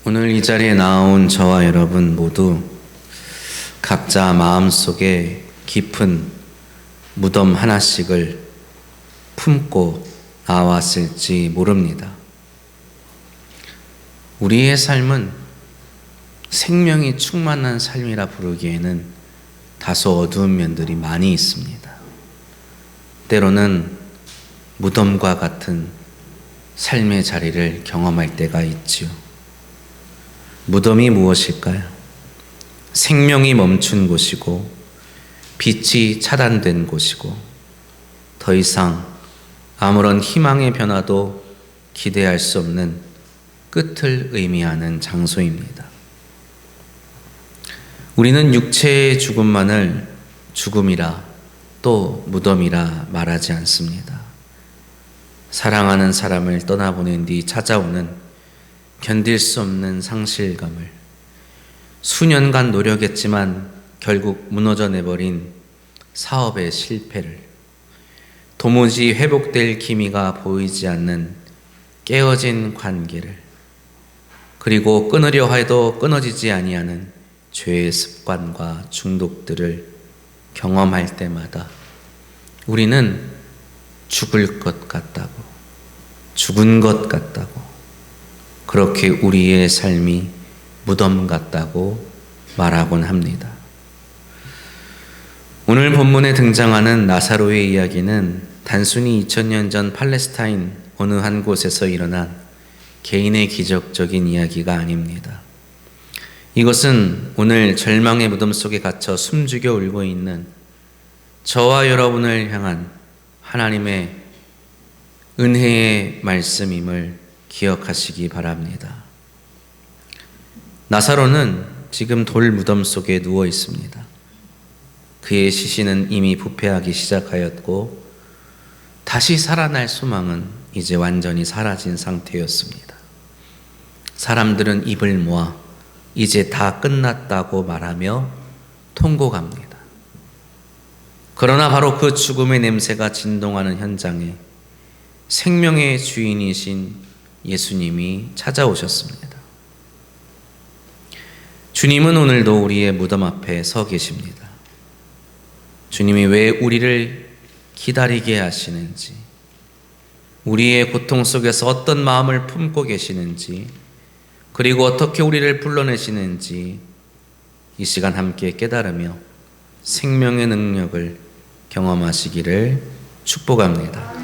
오늘 이 자리에 나온 저와 여러분 모두 각자 마음속에 깊은 무덤 하나씩을 품고 나왔을지 모릅니다. 우리의 삶은 생명이 충만한 삶이라 부르기에는 다소 어두운 면들이 많이 있습니다. 때로는 무덤과 같은 삶의 자리를 경험할 때가 있지요. 무덤이 무엇일까요? 생명이 멈춘 곳이고 빛이 차단된 곳이고 더 이상 아무런 희망의 변화도 기대할 수 없는 끝을 의미하는 장소입니다. 우리는 육체의 죽음만을 죽음이라 또 무덤이라 말하지 않습니다. 사랑하는 사람을 떠나보낸 뒤 찾아오는 견딜 수 없는 상실감을, 수년간 노력했지만 결국 무너져 내버린 사업의 실패를, 도무지 회복될 기미가 보이지 않는 깨어진 관계를, 그리고 끊으려 해도 끊어지지 아니하는 죄의 습관과 중독들을 경험할 때마다 우리는 죽을 것 같다고, 죽은 것 같다고, 그렇게 우리의 삶이 무덤 같다고 말하곤 합니다. 오늘 본문에 등장하는 나사로의 이야기는 단순히 2000년 전 팔레스타인 어느 한 곳에서 일어난 개인의 기적적인 이야기가 아닙니다. 이것은 오늘 절망의 무덤 속에 갇혀 숨죽여 울고 있는 저와 여러분을 향한 하나님의 은혜의 말씀임을 기억하시기 바랍니다. 나사로는 지금 돌 무덤 속에 누워 있습니다. 그의 시신은 이미 부패하기 시작하였고 다시 살아날 소망은 이제 완전히 사라진 상태였습니다. 사람들은 입을 모아 이제 다 끝났다고 말하며 통곡합니다. 그러나 바로 그 죽음의 냄새가 진동하는 현장에 생명의 주인이신 예수님이 찾아오셨습니다. 주님은 오늘도 우리의 무덤 앞에 서 계십니다. 주님이 왜 우리를 기다리게 하시는지, 우리의 고통 속에서 어떤 마음을 품고 계시는지, 그리고 어떻게 우리를 불러내시는지 이 시간 함께 깨달으며 생명의 능력을 경험하시기를 축복합니다.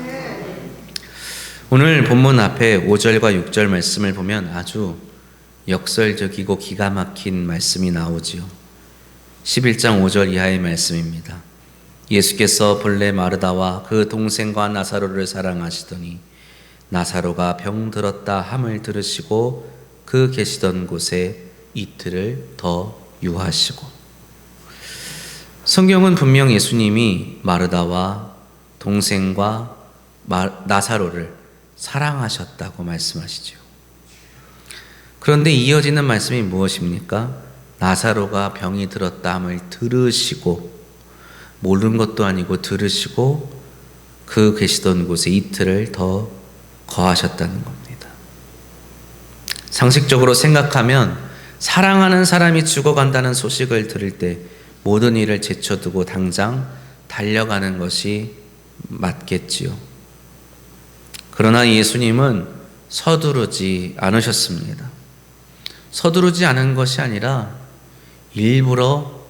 오늘 본문 앞에 5절과 6절 말씀을 보면 아주 역설적이고 기가 막힌 말씀이 나오지요. 11장 5절 이하의 말씀입니다. 예수께서 본래 마르다와 그 동생과 나사로를 사랑하시더니 나사로가 병들었다 함을 들으시고 그 계시던 곳에 이틀을 더 유하시고. 성경은 분명 예수님이 마르다와 동생과 나사로를 사랑하셨다고 말씀하시죠. 그런데 이어지는 말씀이 무엇입니까? 나사로가 병이 들었다 함을 들으시고, 모르는 것도 아니고 들으시고 그 계시던 곳에 이틀을 더 거하셨다는 겁니다. 상식적으로 생각하면 사랑하는 사람이 죽어간다는 소식을 들을 때 모든 일을 제쳐두고 당장 달려가는 것이 맞겠지요. 그러나 예수님은 서두르지 않으셨습니다. 서두르지 않은 것이 아니라 일부러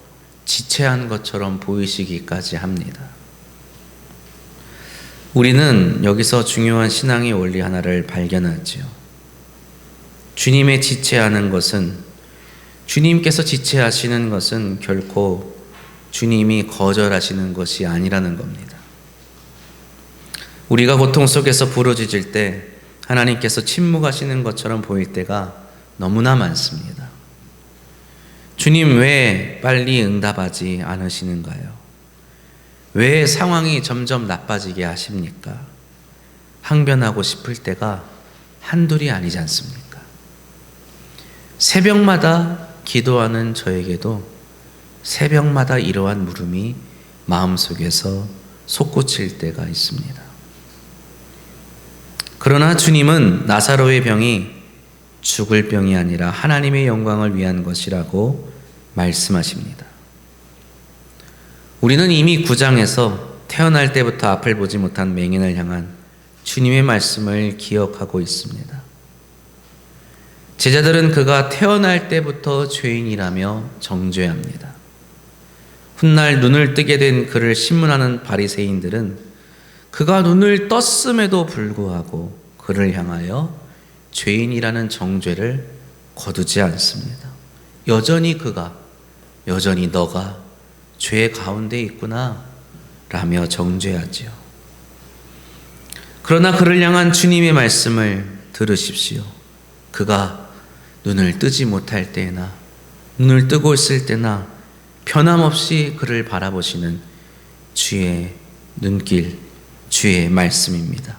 지체한 것처럼 보이시기까지 합니다. 우리는 여기서 중요한 신앙의 원리 하나를 발견하지요. 주님의 지체하는 것은, 주님께서 지체하시는 것은 결코 주님이 거절하시는 것이 아니라는 겁니다. 우리가 고통 속에서 부르짖을 때 하나님께서 침묵하시는 것처럼 보일 때가 너무나 많습니다. 주님 왜 빨리 응답하지 않으시는가요? 왜 상황이 점점 나빠지게 하십니까? 항변하고 싶을 때가 한둘이 아니지 않습니까? 새벽마다 기도하는 저에게도 새벽마다 이러한 물음이 마음속에서 솟구칠 때가 있습니다. 그러나 주님은 나사로의 병이 죽을 병이 아니라 하나님의 영광을 위한 것이라고 말씀하십니다. 우리는 이미 9장에서 태어날 때부터 앞을 보지 못한 맹인을 향한 주님의 말씀을 기억하고 있습니다. 제자들은 그가 태어날 때부터 죄인이라며 정죄합니다. 훗날 눈을 뜨게 된 그를 신문하는 바리새인들은 그가 눈을 떴음에도 불구하고 그를 향하여 죄인이라는 정죄를 거두지 않습니다. 여전히 너가 죄 가운데 있구나 라며 정죄하지요. 그러나 그를 향한 주님의 말씀을 들으십시오. 그가 눈을 뜨지 못할 때나 눈을 뜨고 있을 때나 변함없이 그를 바라보시는 주의 눈길, 주의 말씀입니다.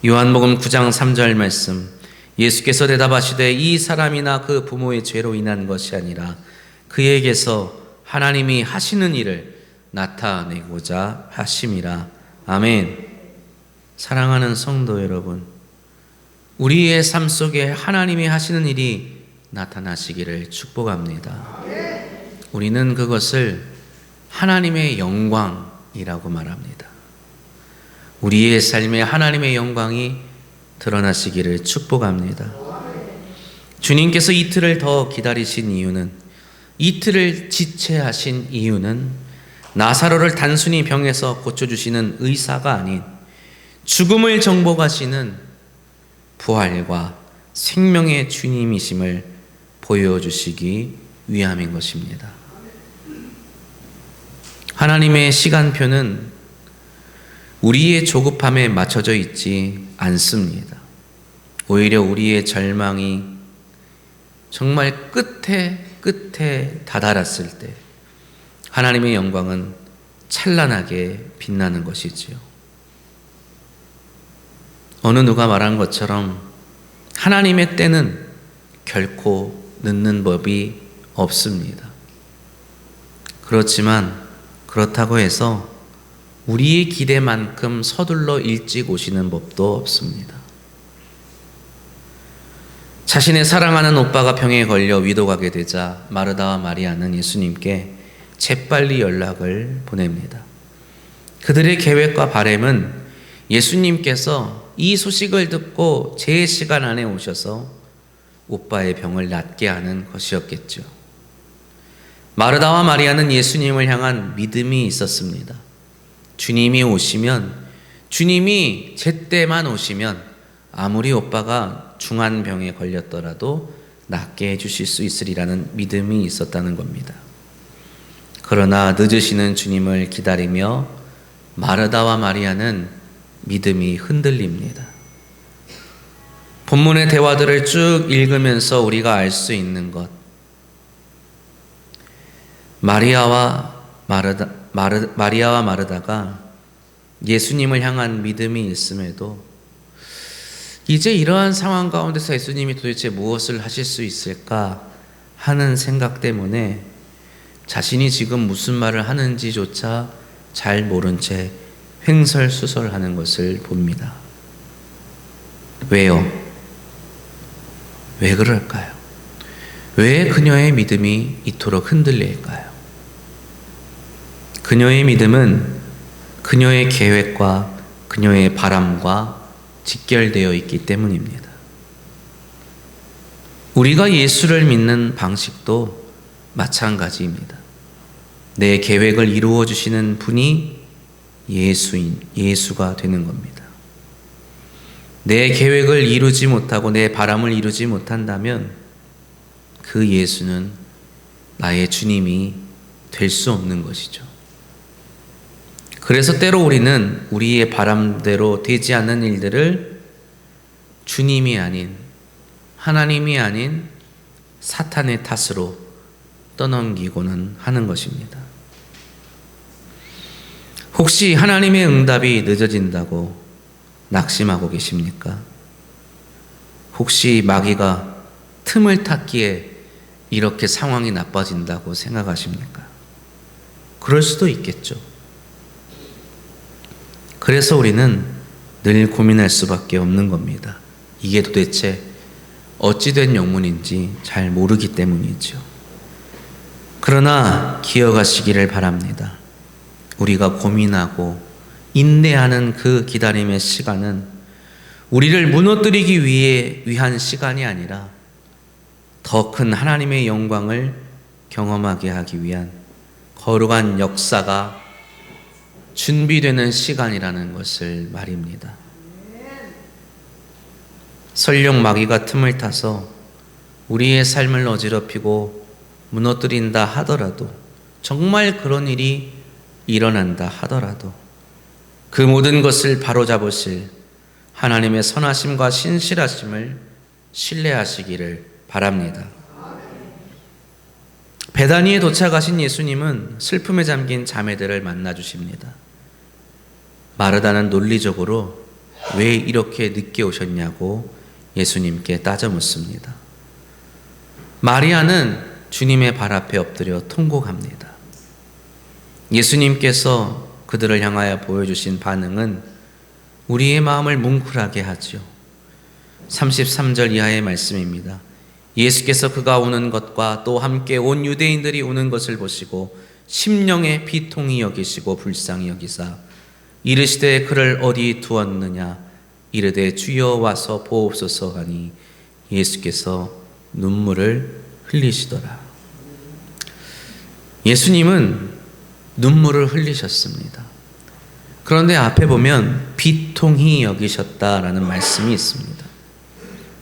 요한복음 9장 3절 말씀, 예수께서 대답하시되 이 사람이나 그 부모의 죄로 인한 것이 아니라 그에게서 하나님이 하시는 일을 나타내고자 하심이라. 아멘. 사랑하는 성도 여러분, 우리의 삶 속에 하나님이 하시는 일이 나타나시기를 축복합니다. 우리는 그것을 하나님의 영광이라고 말합니다. 우리의 삶에 하나님의 영광이 드러나시기를 축복합니다. 주님께서 이틀을 더 기다리신 이유는, 이틀을 지체하신 이유는 나사로를 단순히 병에서 고쳐주시는 의사가 아닌 죽음을 정복하시는 부활과 생명의 주님이심을 보여주시기 위함인 것입니다. 하나님의 시간표는 우리의 조급함에 맞춰져 있지 않습니다. 오히려 우리의 절망이 정말 끝에 다다랐을 때 하나님의 영광은 찬란하게 빛나는 것이지요. 어느 누가 말한 것처럼 하나님의 때는 결코 늦는 법이 없습니다. 그렇다고 해서 우리의 기대만큼 서둘러 일찍 오시는 법도 없습니다. 자신의 사랑하는 오빠가 병에 걸려 위독하게 되자 마르다와 마리아는 예수님께 재빨리 연락을 보냅니다. 그들의 계획과 바람은 예수님께서 이 소식을 듣고 제 시간 안에 오셔서 오빠의 병을 낫게 하는 것이었겠죠. 마르다와 마리아는 예수님을 향한 믿음이 있었습니다. 주님이 오시면, 주님이 제때만 오시면 아무리 오빠가 중한 병에 걸렸더라도 낫게 해주실 수 있으리라는 믿음이 있었다는 겁니다. 그러나 늦으시는 주님을 기다리며 마르다와 마리아는 믿음이 흔들립니다. 본문의 대화들을 쭉 읽으면서 우리가 알 수 있는 것, 마리아와 마르다가 예수님을 향한 믿음이 있음에도 이제 이러한 상황 가운데서 예수님이 도대체 무엇을 하실 수 있을까 하는 생각 때문에 자신이 지금 무슨 말을 하는지조차 잘 모른 채 횡설수설하는 것을 봅니다. 왜요? 왜 그럴까요? 왜 그녀의 믿음이 이토록 흔들릴까요? 그녀의 믿음은 그녀의 계획과 그녀의 바람과 직결되어 있기 때문입니다. 우리가 예수를 믿는 방식도 마찬가지입니다. 내 계획을 이루어 주시는 분이 예수가 되는 겁니다. 내 계획을 이루지 못하고 내 바람을 이루지 못한다면 그 예수는 나의 주님이 될 수 없는 것이죠. 그래서 때로 우리는 우리의 바람대로 되지 않는 일들을 주님이 아닌, 하나님이 아닌 사탄의 탓으로 떠넘기고는 하는 것입니다. 혹시 하나님의 응답이 늦어진다고 낙심하고 계십니까? 혹시 마귀가 틈을 탔기에 이렇게 상황이 나빠진다고 생각하십니까? 그럴 수도 있겠죠. 그래서 우리는 늘 고민할 수밖에 없는 겁니다. 이게 도대체 어찌된 영문인지 잘 모르기 때문이죠. 그러나 기억하시기를 바랍니다. 우리가 고민하고 인내하는 그 기다림의 시간은 우리를 무너뜨리기 위한 시간이 아니라 더 큰 하나님의 영광을 경험하게 하기 위한 거룩한 역사가 준비되는 시간이라는 것을 말입니다. 설령 마귀가 틈을 타서 우리의 삶을 어지럽히고 무너뜨린다 하더라도, 정말 그런 일이 일어난다 하더라도 그 모든 것을 바로잡으실 하나님의 선하심과 신실하심을 신뢰하시기를 바랍니다. 베다니에 도착하신 예수님은 슬픔에 잠긴 자매들을 만나 주십니다. 마르다는 논리적으로 왜 이렇게 늦게 오셨냐고 예수님께 따져 묻습니다. 마리아는 주님의 발 앞에 엎드려 통곡합니다. 예수님께서 그들을 향하여 보여주신 반응은 우리의 마음을 뭉클하게 하죠. 33절 이하의 말씀입니다. 예수께서 그가 우는 것과 또 함께 온 유대인들이 우는 것을 보시고 심령에 비통히 여기시고 불쌍히 여기사 이르시되 그를 어디 두었느냐 이르되 주여 와서 보옵소서 하니 예수께서 눈물을 흘리시더라. 예수님은 눈물을 흘리셨습니다. 그런데 앞에 보면 비통히 여기셨다라는 말씀이 있습니다.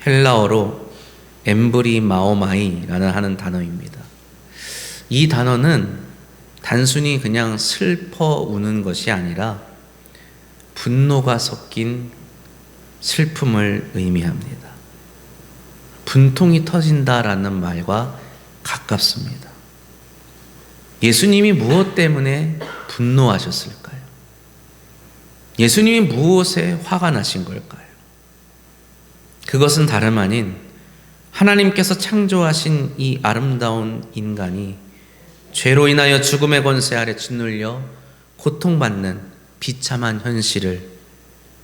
헬라어로 엠브리마오마이라는 하는 단어입니다. 이 단어는 단순히 그냥 슬퍼 우는 것이 아니라 분노가 섞인 슬픔을 의미합니다. 분통이 터진다라는 말과 가깝습니다. 예수님이 무엇 때문에 분노하셨을까요? 예수님이 무엇에 화가 나신 걸까요? 그것은 다름 아닌 하나님께서 창조하신 이 아름다운 인간이 죄로 인하여 죽음의 권세 아래 짓눌려 고통받는 비참한 현실을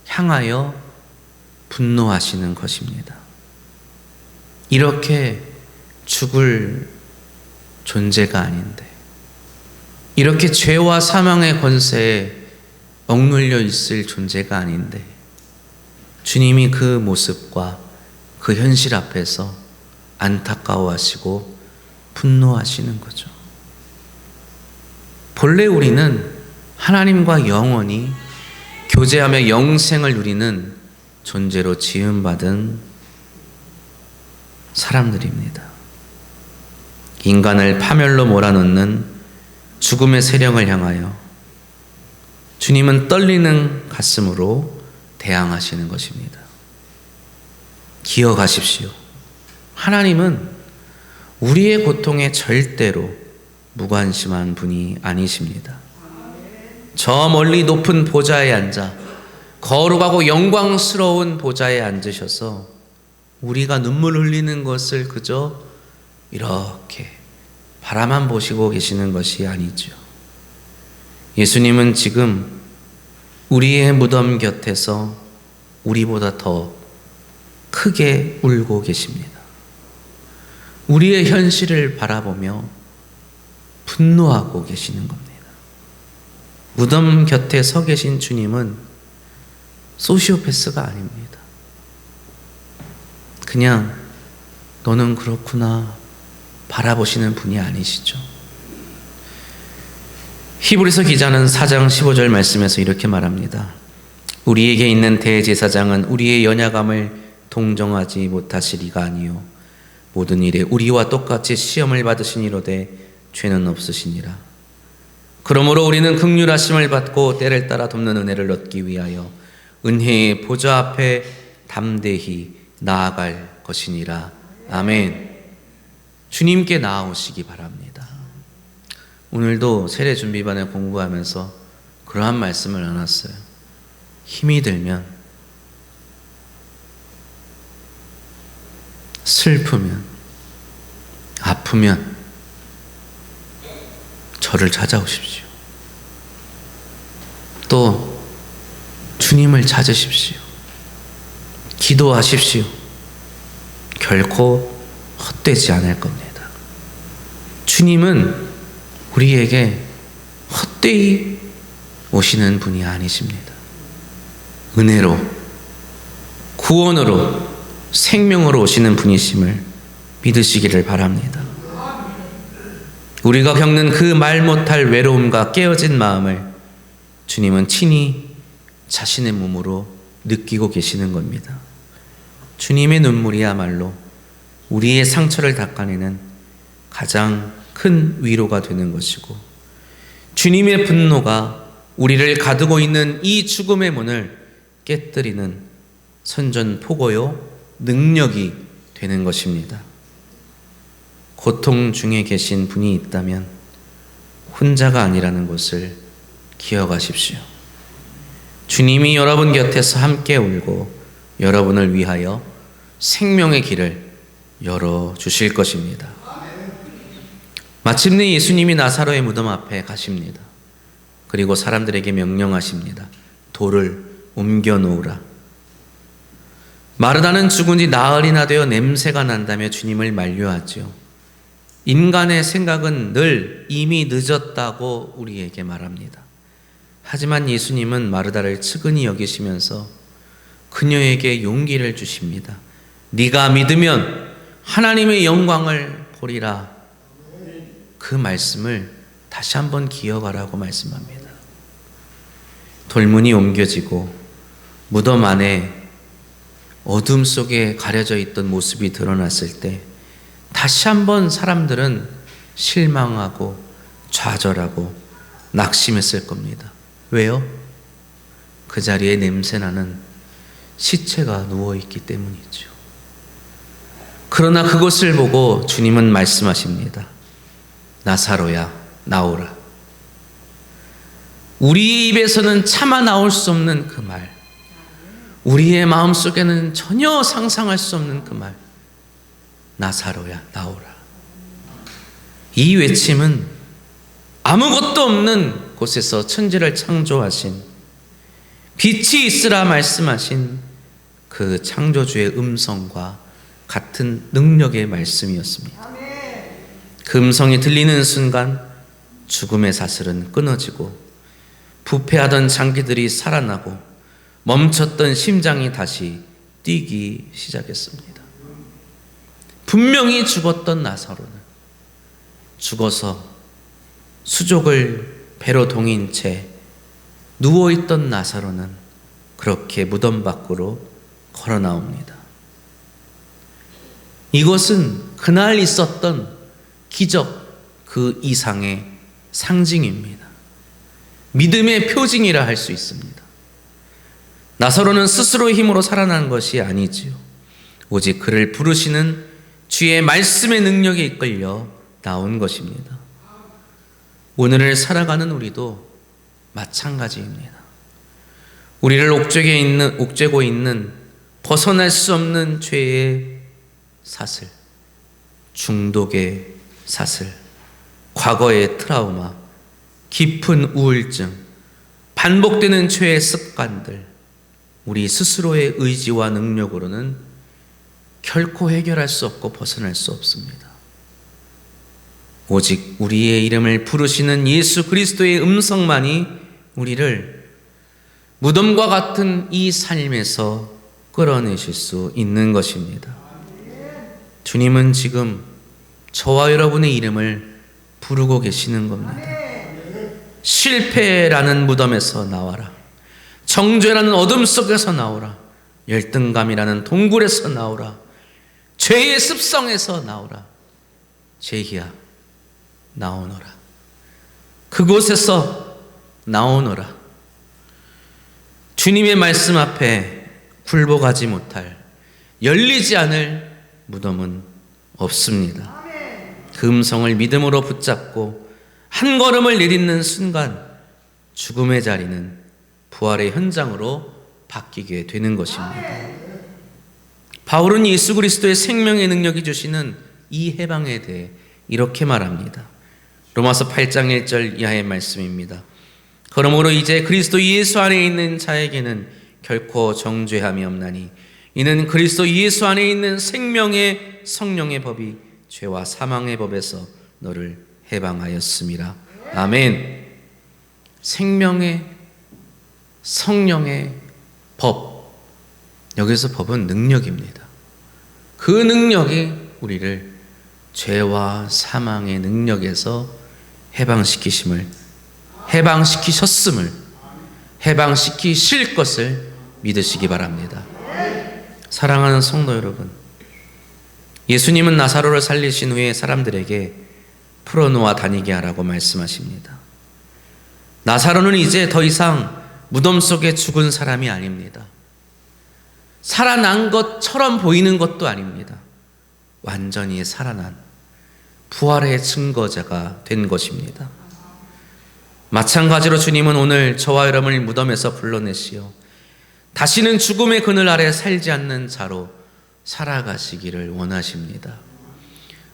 향하여 분노하시는 것입니다. 이렇게 죽을 존재가 아닌데, 이렇게 죄와 사망의 권세에 억눌려 있을 존재가 아닌데 주님이 그 모습과 그 현실 앞에서 안타까워하시고 분노하시는 거죠. 본래 우리는 하나님과 영원히 교제하며 영생을 누리는 존재로 지음받은 사람들입니다. 인간을 파멸로 몰아넣는 죽음의 세령을 향하여 주님은 떨리는 가슴으로 대항하시는 것입니다. 기억하십시오. 하나님은 우리의 고통에 절대로 무관심한 분이 아니십니다. 저 멀리 높은 보좌에 앉아 거룩하고 영광스러운 보좌에 앉으셔서 우리가 눈물 흘리는 것을 그저 이렇게 바라만 보시고 계시는 것이 아니죠. 예수님은 지금 우리의 무덤 곁에서 우리보다 더 크게 울고 계십니다. 우리의 현실을 바라보며 분노하고 계시는 겁니다. 무덤 곁에 서 계신 주님은 소시오패스가 아닙니다. 그냥 너는 그렇구나 바라보시는 분이 아니시죠. 히브리서 기자는 4장 15절 말씀에서 이렇게 말합니다. 우리에게 있는 대제사장은 우리의 연약함을 동정하지 못하시리가 아니요 모든 일에 우리와 똑같이 시험을 받으시니로되 죄는 없으시니라. 그러므로 우리는 긍휼하심을 받고 때를 따라 돕는 은혜를 얻기 위하여 은혜의 보좌 앞에 담대히 나아갈 것이니라. 아멘. 주님께 나아오시기 바랍니다. 오늘도 세례 준비반에 공부하면서 그러한 말씀을 나눴어요. 힘이 들면, 슬프면, 아프면 저를 찾아오십시오. 또 주님을 찾으십시오. 기도하십시오. 결코 헛되지 않을 겁니다. 주님은 우리에게 헛되이 오시는 분이 아니십니다. 은혜로, 구원으로, 생명으로 오시는 분이심을 믿으시기를 바랍니다. 우리가 겪는 그 말 못할 외로움과 깨어진 마음을 주님은 친히 자신의 몸으로 느끼고 계시는 겁니다. 주님의 눈물이야말로 우리의 상처를 닦아내는 가장 큰 위로가 되는 것이고, 주님의 분노가 우리를 가두고 있는 이 죽음의 문을 깨뜨리는 선전포고요 능력이 되는 것입니다. 고통 중에 계신 분이 있다면 혼자가 아니라는 것을 기억하십시오. 주님이 여러분 곁에서 함께 울고 여러분을 위하여 생명의 길을 열어주실 것입니다. 마침내 예수님이 나사로의 무덤 앞에 가십니다. 그리고 사람들에게 명령하십니다. 돌을 옮겨 놓으라. 마르다는 죽은 지 나흘이나 되어 냄새가 난다며 주님을 만류하지요. 인간의 생각은 늘 이미 늦었다고 우리에게 말합니다. 하지만 예수님은 마르다를 측은히 여기시면서 그녀에게 용기를 주십니다. 네가 믿으면 하나님의 영광을 보리라. 그 말씀을 다시 한번 기억하라고 말씀합니다. 돌문이 옮겨지고 무덤 안에 어둠 속에 가려져 있던 모습이 드러났을 때 다시 한번 사람들은 실망하고 좌절하고 낙심했을 겁니다. 왜요? 그 자리에 냄새나는 시체가 누워있기 때문이죠. 그러나 그것을 보고 주님은 말씀하십니다. 나사로야, 나오라. 우리의 입에서는 차마 나올 수 없는 그 말, 우리의 마음속에는 전혀 상상할 수 없는 그 말, 나사로야, 나오라. 이 외침은 아무것도 없는 곳에서 천지를 창조하신, 빛이 있으라 말씀하신 그 창조주의 음성과 같은 능력의 말씀이었습니다. 그 음성이 들리는 순간 죽음의 사슬은 끊어지고 부패하던 장기들이 살아나고 멈췄던 심장이 다시 뛰기 시작했습니다. 분명히 죽었던 나사로는 죽어서 수족을 배로 동인 채 누워있던 나사로는 그렇게 무덤 밖으로 걸어 나옵니다. 이것은 그날 있었던 기적 그 이상의 상징입니다. 믿음의 표징이라 할 수 있습니다. 나사로는 스스로의 힘으로 살아난 것이 아니지요. 오직 그를 부르시는 주의 말씀의 능력에 이끌려 나온 것입니다. 오늘을 살아가는 우리도 마찬가지입니다. 우리를 옥죄고 있는 벗어날 수 없는 죄의 사슬, 중독의 사슬, 과거의 트라우마, 깊은 우울증, 반복되는 죄의 습관들, 우리 스스로의 의지와 능력으로는 결코 해결할 수 없고 벗어날 수 없습니다. 오직 우리의 이름을 부르시는 예수 그리스도의 음성만이 우리를 무덤과 같은 이 삶에서 끌어내실 수 있는 것입니다. 주님은 지금 저와 여러분의 이름을 부르고 계시는 겁니다. 실패라는 무덤에서 나와라. 정죄라는 어둠 속에서 나오라. 열등감이라는 동굴에서 나오라. 죄의 습성에서 나오라. 제희야, 나오너라. 그곳에서 나오너라. 주님의 말씀 앞에 굴복하지 못할, 열리지 않을 무덤은 없습니다. 그 음성을 믿음으로 붙잡고 한 걸음을 내딛는 순간 죽음의 자리는 부활의 현장으로 바뀌게 되는 것입니다. 바울은 예수 그리스도의 생명의 능력이 주시는 이 해방에 대해 이렇게 말합니다. 로마서 8장 1절 이하의 말씀입니다. 그러므로 이제 그리스도 예수 안에 있는 자에게는 결코 정죄함이 없나니 이는 그리스도 예수 안에 있는 생명의 성령의 법이 죄와 사망의 법에서 너를 해방하였음이라. 아멘. 생명의 성령의 법, 여기서 법은 능력입니다. 그 능력이 우리를 죄와 사망의 능력에서 해방시키셨음을, 해방시키실 것을 믿으시기 바랍니다. 사랑하는 성도 여러분, 예수님은 나사로를 살리신 후에 사람들에게 풀어놓아 다니게 하라고 말씀하십니다. 나사로는 이제 더 이상 무덤 속에 죽은 사람이 아닙니다. 살아난 것처럼 보이는 것도 아닙니다. 완전히 살아난 부활의 증거자가 된 것입니다. 마찬가지로 주님은 오늘 저와 여러분을 무덤에서 불러내시어 다시는 죽음의 그늘 아래 살지 않는 자로 살아가시기를 원하십니다.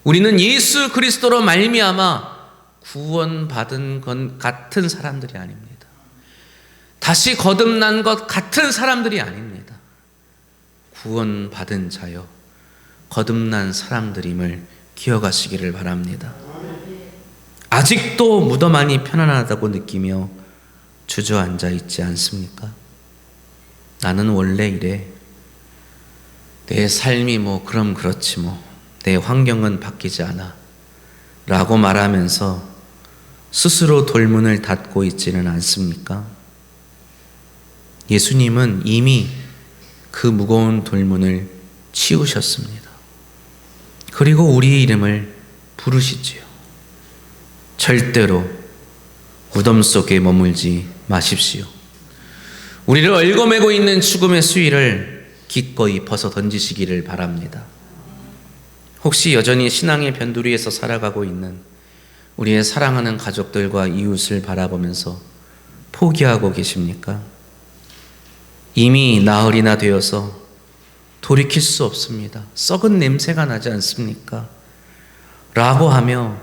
우리는 예수 그리스도로 말미암아 구원받은 것 같은 사람들이 아닙니다. 다시 거듭난 것 같은 사람들이 아닙니다. 구원받은 자요, 거듭난 사람들임을 기억하시기를 바랍니다. 아직도 무덤 안이 편안하다고 느끼며 주저앉아 있지 않습니까? 나는 원래 이래, 내 삶이 그럼 그렇지 내 환경은 바뀌지 않아 라고 말하면서 스스로 돌문을 닫고 있지는 않습니까? 예수님은 이미 그 무거운 돌문을 치우셨습니다. 그리고 우리의 이름을 부르시지요. 절대로 무덤 속에 머물지 마십시오. 우리를 얽어매고 있는 죽음의 수위를 기꺼이 벗어 던지시기를 바랍니다. 혹시 여전히 신앙의 변두리에서 살아가고 있는 우리의 사랑하는 가족들과 이웃을 바라보면서 포기하고 계십니까? 이미 나흘이나 되어서 돌이킬 수 없습니다. 썩은 냄새가 나지 않습니까? 라고 하며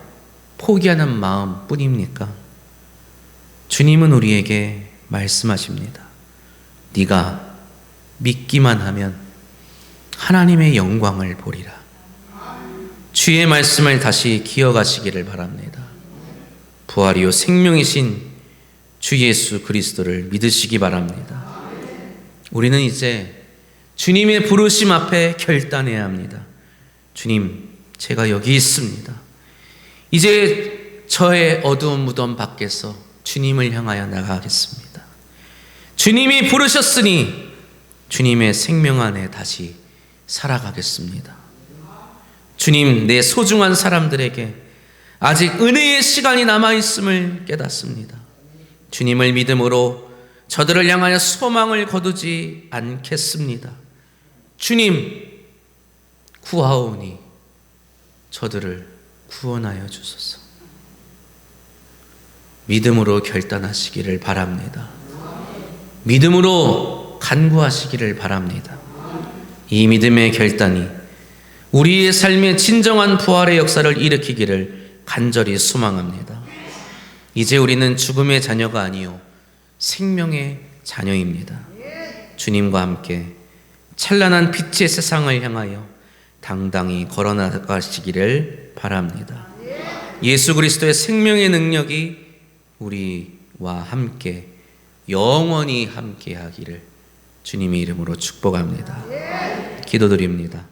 포기하는 마음 뿐입니까? 주님은 우리에게 말씀하십니다. 네가 믿기만 하면 하나님의 영광을 보리라. 주의 말씀을 다시 기억하시기를 바랍니다. 부활이요 생명이신 주 예수 그리스도를 믿으시기 바랍니다. 우리는 이제 주님의 부르심 앞에 결단해야 합니다. 주님, 제가 여기 있습니다. 이제 저의 어두운 무덤 밖에서 주님을 향하여 나가겠습니다. 주님이 부르셨으니 주님의 생명 안에 다시 살아가겠습니다. 주님, 내 소중한 사람들에게 아직 은혜의 시간이 남아있음을 깨닫습니다. 주님을 믿음으로 저들을 향하여 소망을 거두지 않겠습니다. 주님, 구하오니 저들을 구원하여 주소서. 믿음으로 결단하시기를 바랍니다. 믿음으로 간구하시기를 바랍니다. 이 믿음의 결단이 우리의 삶의 진정한 부활의 역사를 일으키기를 간절히 소망합니다. 이제 우리는 죽음의 자녀가 아니요 생명의 자녀입니다. 주님과 함께 찬란한 빛의 세상을 향하여 당당히 걸어나가시기를 바랍니다. 예수 그리스도의 생명의 능력이 우리와 함께 영원히 함께하기를 주님의 이름으로 축복합니다. 기도드립니다.